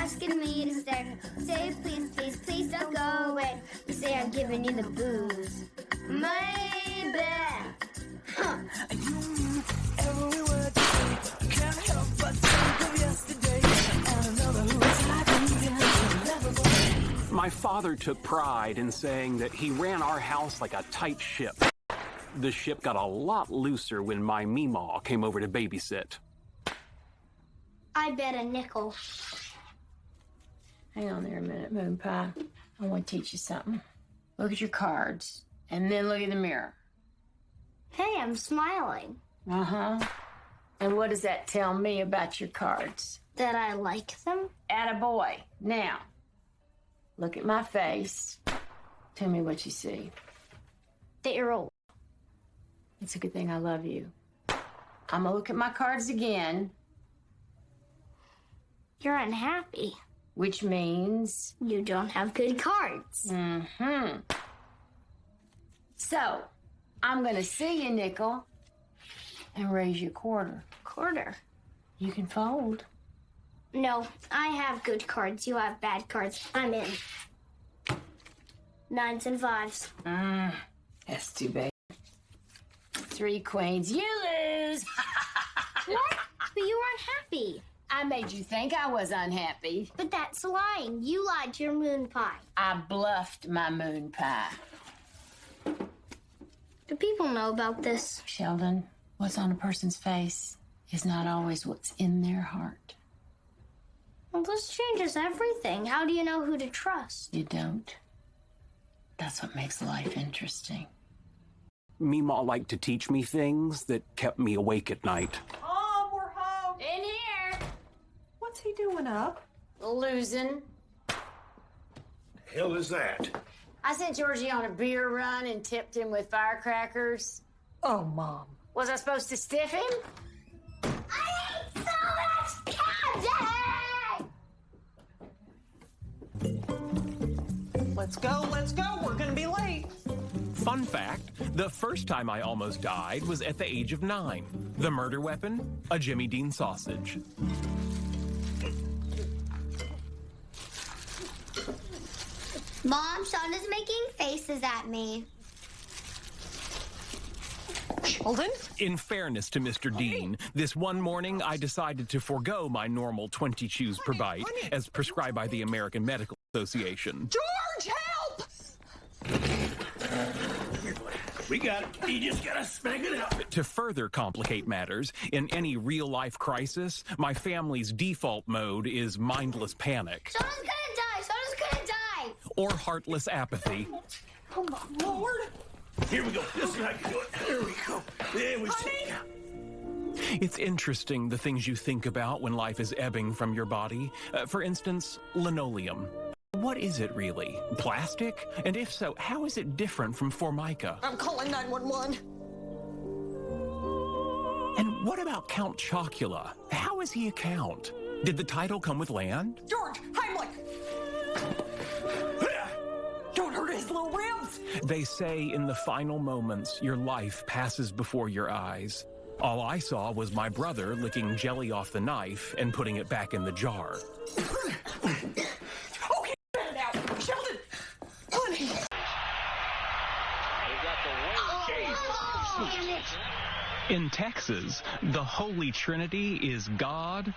asking me to stay. Say please, please, please don't go away. You say I'm giving you the booze. Maybe. Huh. You mean every word you say. I can't help but think of yesterday. And another who's hiding. My father took pride in saying that he ran our house like a tight ship. The ship got a lot looser when my Meemaw came over to babysit. I bet a nickel. Hang on there a minute, Moon Pie. I want to teach you something. Look at your cards, and then look in the mirror. Hey, I'm smiling. Uh-huh. And what does that tell me about your cards? That I like them? Attaboy. Now, look at my face. Tell me what you see. That you're old. It's a good thing I love you. I'm gonna look at my cards again. You're unhappy. Which means? You don't have good cards. Mm-hmm. So, I'm gonna see you, nickel, and raise you a quarter. Quarter? You can fold. No, I have good cards. You have bad cards. I'm in. 9s and 5s. That's too bad. 3 queens. You lose. What? But you were unhappy. I made you think I was unhappy. But that's lying. You lied to your moon pie. I bluffed my moon pie. Do people know about this? Sheldon, what's on a person's face is not always what's in their heart. Well, this changes everything. How do you know who to trust? You don't. That's what makes life interesting. Meemaw liked to teach me things that kept me awake at night. Mom, we're home. In here. What's he doing up? Losing. Hell is that? I sent Georgie on a beer run and tipped him with firecrackers. Oh, Mom. Was I supposed to stiff him? I ate so much candy! Let's go, let's go. We're gonna be late. Fun fact, the first time I almost died was at the age of 9. The murder weapon? A Jimmy Dean sausage. Mom, Sean is making faces at me. Sheldon? In fairness to Mr. Dean, this one morning I decided to forego my normal 20 chews per bite, as prescribed by the American Medical Association. George, help! We got it. You just gotta smack it out. To further complicate matters, in any real-life crisis, my family's default mode is mindless panic. Sean's gonna die! Sean's gonna die! Or heartless apathy. Oh, my Lord. Here we go. This is how you do it. There we go. There we see. It's interesting the things you think about when life is ebbing from your body. For instance, linoleum. What is it really? Plastic? And if so, how is it different from Formica? I'm calling 911. And what about Count Chocula? How is he a count? Did the title come with land? George, Heimlich! Don't hurt his little ribs! They say in the final moments, your life passes before your eyes. All I saw was my brother licking jelly off the knife and putting it back in the jar. Okay, get it out. Sheldon! Honey! In Texas, the Holy Trinity is God,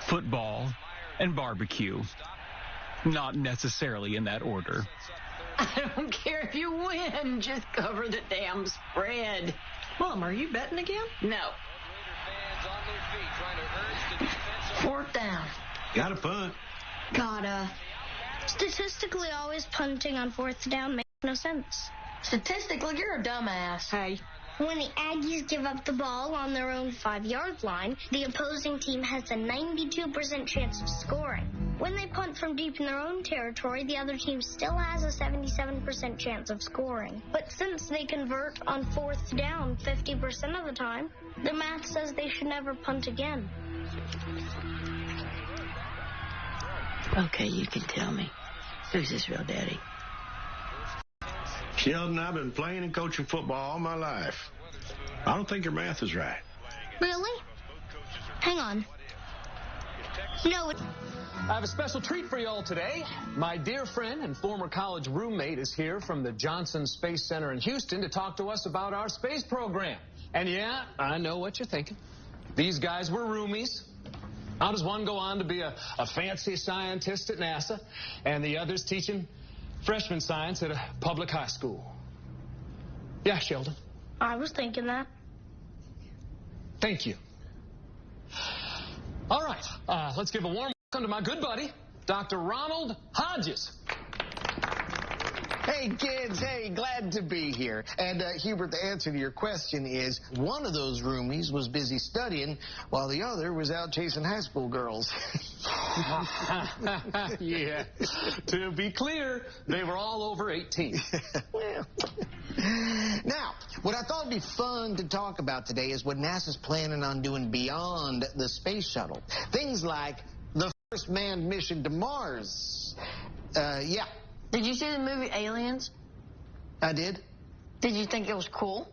football, and barbecue. Not necessarily in that order. I don't care if you win. Just cover the damn spread. Mom, are you betting again? No. 4th down. Got a punt. Gotta. Statistically, always punting on 4th down makes no sense. Statistically, you're a dumbass. Hey. When the Aggies give up the ball on their own 5-yard line, the opposing team has a 92% chance of scoring. When they punt from deep in their own territory, the other team still has a 77% chance of scoring. But since they convert on 4th down 50% of the time, the math says they should never punt again. Okay, you can tell me. Who's his real daddy? Sheldon, I've been playing and coaching football all my life. I don't think your math is right. Really? Hang on. No, I have a special treat for you all today. My dear friend and former college roommate is here from the Johnson Space Center in Houston to talk to us about our space program. And yeah, I know what you're thinking. These guys were roomies. How does one go on to be a fancy scientist at NASA and the others teaching freshman science at a public high school? Yeah, Sheldon. I was thinking that. Thank you. All right, let's give a warm welcome to my good buddy, Dr. Ronald Hodges. Hey, kids. Hey, glad to be here. And, Hubert, the answer to your question is one of those roomies was busy studying while the other was out chasing high school girls. Yeah. To be clear, they were all over 18. Well. Now, what I thought would be fun to talk about today is what NASA's planning on doing beyond the space shuttle. Things like the first manned mission to Mars. Yeah. Did you see the movie Aliens? I did. Did you think it was cool?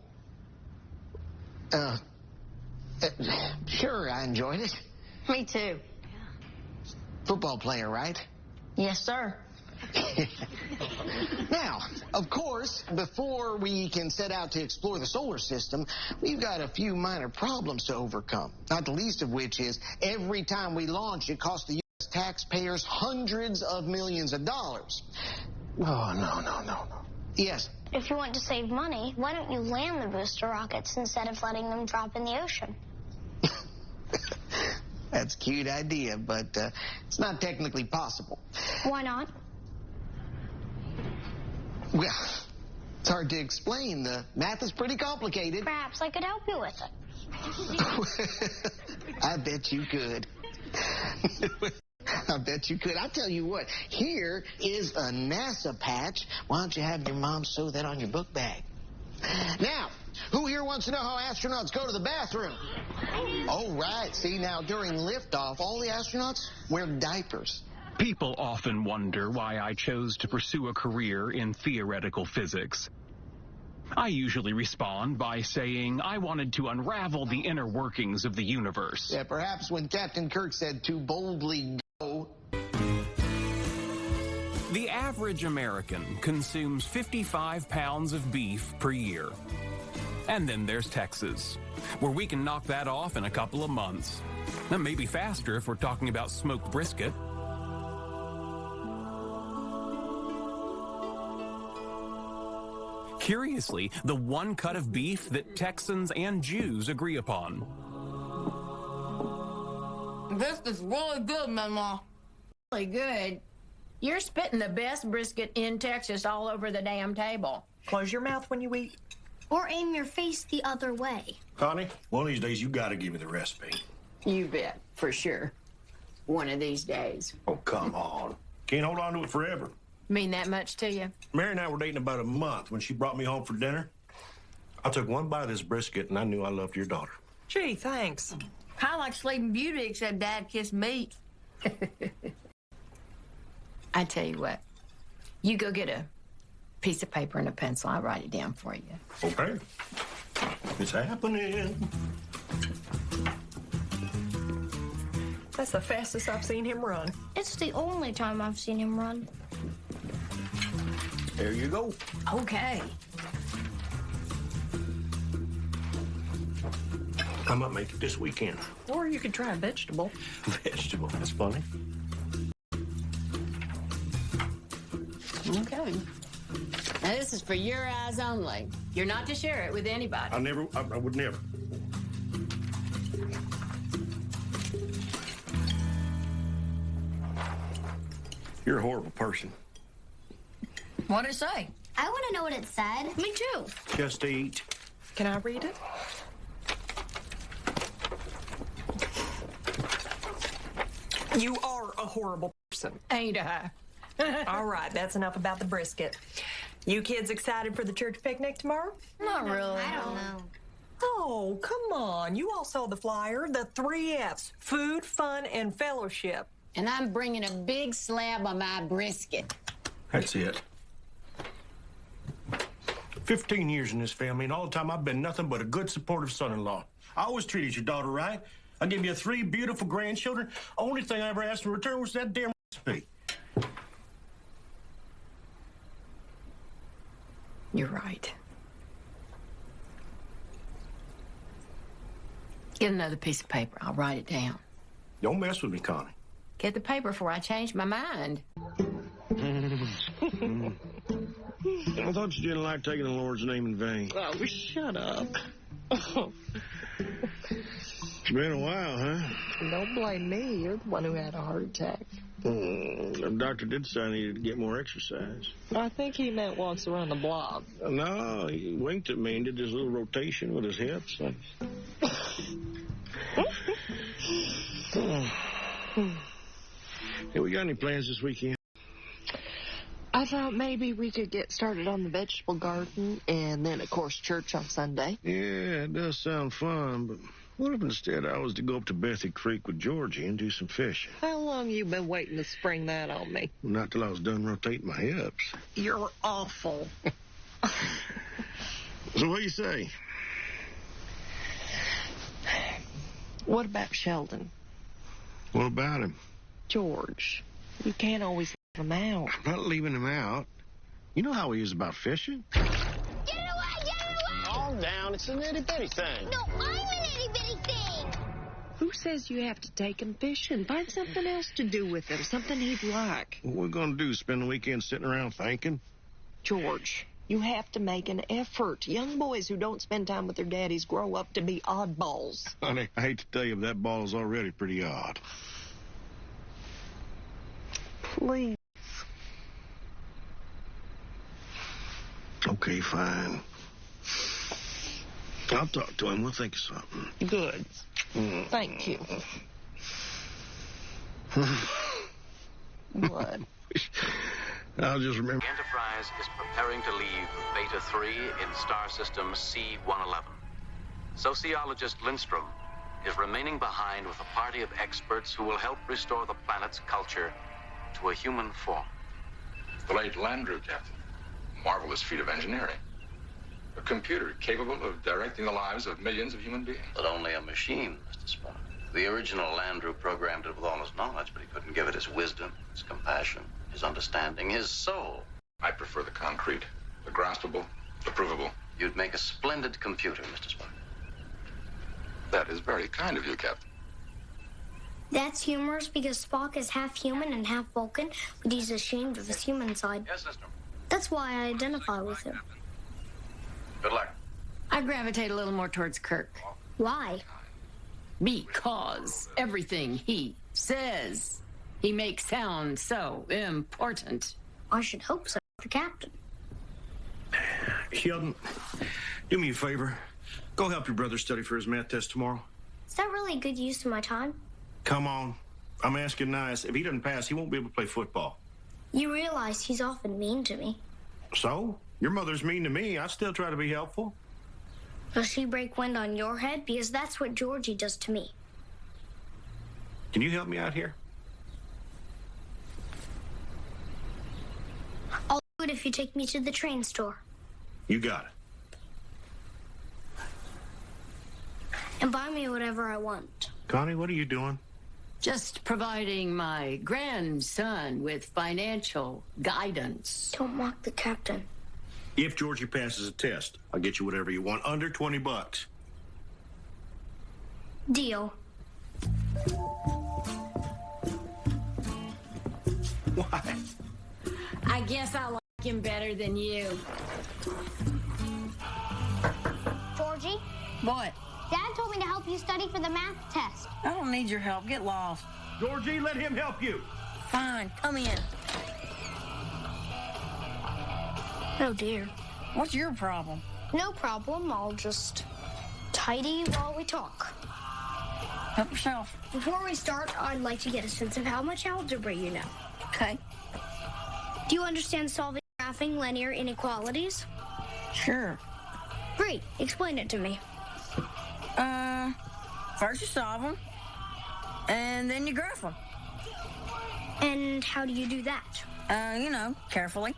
Sure, I enjoyed it. Me too. Football player, right? Yes, sir. Now, of course, before we can set out to explore the solar system, we've got a few minor problems to overcome, not the least of which is every time we launch, it costs the U.S. taxpayers hundreds of millions of dollars. Oh, no. Yes. If you want to save money, why don't you land the booster rockets instead of letting them drop in the ocean? That's a cute idea, but it's not technically possible. Why not? Well, it's hard to explain. The math is pretty complicated. Perhaps I could help you with it. I bet you could. I bet you could. I'll tell you what, here is a NASA patch. Why don't you have your mom sew that on your book bag? Now, who here wants to know how astronauts go to the bathroom? Oh, right. See, now, during liftoff, all the astronauts wear diapers. People often wonder why I chose to pursue a career in theoretical physics. I usually respond by saying I wanted to unravel the inner workings of the universe. Yeah, perhaps when Captain Kirk said too boldly go. The average American consumes 55 pounds of beef per year. And then there's Texas, where we can knock that off in a couple of months. And maybe faster if we're talking about smoked brisket. Curiously, the one cut of beef that Texans and Jews agree upon. This is really good, Mama. Really good. You're spitting the best brisket in Texas all over the damn table. Close your mouth when you eat. Or aim your face the other way. Connie, one of these days you gotta give me the recipe. You bet, for sure. One of these days. Oh, come on. Can't hold on to it forever. Mean that much to you? Mary and I were dating about a month when she brought me home for dinner. I took one bite of this brisket and I knew I loved your daughter. Gee, thanks. Kind of like Sleeping Beauty, except Dad kissed meat. I tell you what, you go get a piece of paper and a pencil. I'll write it down for you. Okay. It's happening. That's the fastest I've seen him run. It's the only time I've seen him run. There you go. Okay. I might make it this weekend. Or you could try a vegetable. Vegetable, that's funny. Okay. Now, this is for your eyes only. You're not to share it with anybody. I would never. You're a horrible person. What'd it say? I want to know what it said. Me too. Just eat. Can I read it? You are a horrible person. Ain't I? All right, that's enough about the brisket. You kids excited for the church picnic tomorrow? Not really. I don't know. Oh, come on. You all saw the flyer. The 3 F's. Food, fun, and fellowship. And I'm bringing a big slab of my brisket. That's it. 15 years in this family, and all the time I've been nothing but a good, supportive son-in-law. I always treated your daughter right. I gave you 3 beautiful grandchildren. Only thing I ever asked in return was that damn recipe. You're right. Get another piece of paper. I'll write it down. Don't mess with me, Connie. Get the paper before I change my mind. I thought you didn't like taking the Lord's name in vain. Oh, shut up. It's been a while, huh? Don't blame me. You're the one who had a heart attack. The doctor did say I needed to get more exercise. I think he meant walks around the block. No, he winked at me and did this little rotation with his hips. Hey, we got any plans this weekend? I thought maybe we could get started on the vegetable garden and then, of course, church on Sunday. Yeah, it does sound fun, but what if instead I was to go up to Bethy Creek with Georgie and do some fishing? How long you been waiting to spring that on me? Not till I was done rotating my hips. You're awful. So what do you say? What about Sheldon? What about him? George. You can't always leave him out. I'm not leaving him out. You know how he is about fishing. Get it away! Get it away! Calm down. It's an itty-bitty thing. No, I'm an itty-bitty thing! Who says you have to take him fishing? Find something else to do with him, something he'd like. What we're going to do, spend the weekend sitting around thinking? George, you have to make an effort. Young boys who don't spend time with their daddies grow up to be oddballs. Honey, I hate to tell you, but that ball is already pretty odd. Please. Okay, fine. I'll talk to him. We'll think of something. Good. Thank you. What? I'll just remember. The Enterprise is preparing to leave Beta 3 in star system C-111. Sociologist Lindstrom is remaining behind with a party of experts who will help restore the planet's culture to a human form. The late Landru, Captain. Marvelous feat of engineering. A computer capable of directing the lives of millions of human beings. But only a machine, Mr. Spock. The original Landru programmed it with all his knowledge, but he couldn't give it his wisdom, his compassion, his understanding, his soul. I prefer the concrete, the graspable, the provable. You'd make a splendid computer, Mr. Spock. That is very kind of you, Captain. That's humorous because Spock is half human and half Vulcan, but he's ashamed of his human side. Yes, sister. That's why I identify with him. Good luck. I gravitate a little more towards Kirk. Why? Because everything he says, he makes sound so important. I should hope so, the Captain. Sheldon, do me a favor. Go help your brother study for his math test tomorrow. Is that really a good use of my time? Come on. I'm asking nice. If he doesn't pass, he won't be able to play football. You realize he's often mean to me. So? Your mother's mean to me. I still try to be helpful. Does she break wind on your head? Because that's what Georgie does to me. Can you help me out here? I'll do it if you take me to the train store. You got it. And buy me whatever I want. Connie, what are you doing? Just providing my grandson with financial guidance. Don't mock the Captain. If Georgie passes a test, I'll get you whatever you want. Under $20. Deal. Why? I guess I like him better than you. Georgie, What? Dad told me to help you study for the math test. I don't need your help. Get lost. Georgie, let him help you. Fine, come in. Oh, dear. What's your problem? No problem. I'll just tidy while we talk. Help yourself. Before we start, I'd like to get a sense of how much algebra you know. Okay. Do you understand solving graphing linear inequalities? Sure. Great. Explain it to me. First you solve them, and then you graph them. And how do you do that? You know, carefully.